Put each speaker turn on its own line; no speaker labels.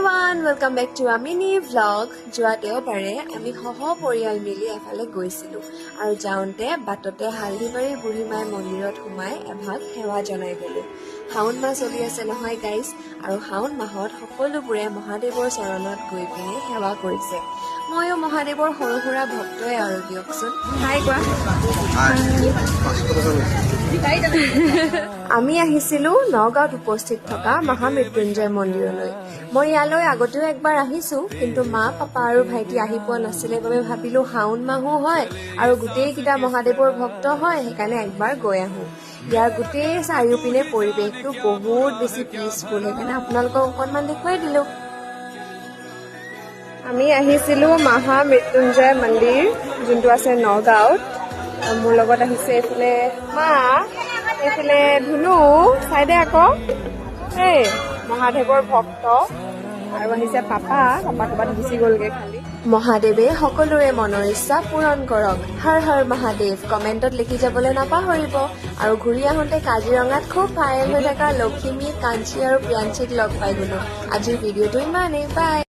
everyone, welcome back to a mini vlog. যোৱা দেওবাৰে আমি পৰিয়াল মিলি এফালে গৈছিলোঁ আৰু যাওঁতে বাটতে হালদিবাৰী বুঢ়ীমাই মন্দিৰত সোমাই এভাগ সেৱা জনাই গ'লোঁ। শাওণ মাহ চলি আছে নহয় গাইজ, আৰু শাওণ মাহত সকলোবোৰে মহাদেৱৰ চৰণত গৈ পিনে সেৱা কৰিছে। ময়ো মহাদেৱৰ সৰু সুৰা ভক্তই আৰু দিয়কচোন। হাই কোৱা। আমি আহিছিলোঁ নগাঁৱত উপস্থিত থকা মহামৃত্যুঞ্জয় মন্দিৰলৈ। মই ইয়ালৈ আগতেও একবাৰ আহিছোঁ, কিন্তু মা পাপা আৰু ভাইটি আহি পোৱা নাছিলে বাবে ভাবিলোঁ শাওণ মাহো হয় আৰু গোটেইকেইটা মহাদেৱৰ ভক্ত হয়, সেইকাৰণে একবাৰ গৈ আহোঁ। ইয়াৰ গোটেই চাৰিওপিনে পৰিৱেশটো বহুত বেছি পিচফুল, সেইকাৰণে আপোনালোকক অকণমান দেখুৱাই দিলোঁ। আমি আহিছিলোঁ মহামৃত্যুঞ্জয় মন্দিৰ, যোনটো আছে নগাঁৱত। মোৰ লগত আহিছে এইফালে মা, এইফালে ধুনু, চাইডে আকৌ এই মহাদেৱৰ ভক্ত, আৰু আহিছে পাপা ক'ৰবাত গুচি গ'লগে খালি। মহাদেৱে সকলোৰে মনৰ ইচ্ছা পূৰণ কৰক। হৰ হৰ মহাদেৱ কমেণ্টত লিখি যাবলৈ নাপাহৰিব। আৰু ঘূৰি আহোঁতে কাজিৰঙাত খুব ভাইৰেল হৈ থকা লখিমী, কাঞ্চী আৰু প্ৰিয়াঞ্চীক লগ পাই গ'লোঁ। আজিৰ ভিডিঅ'টো ইমানেই, বাই।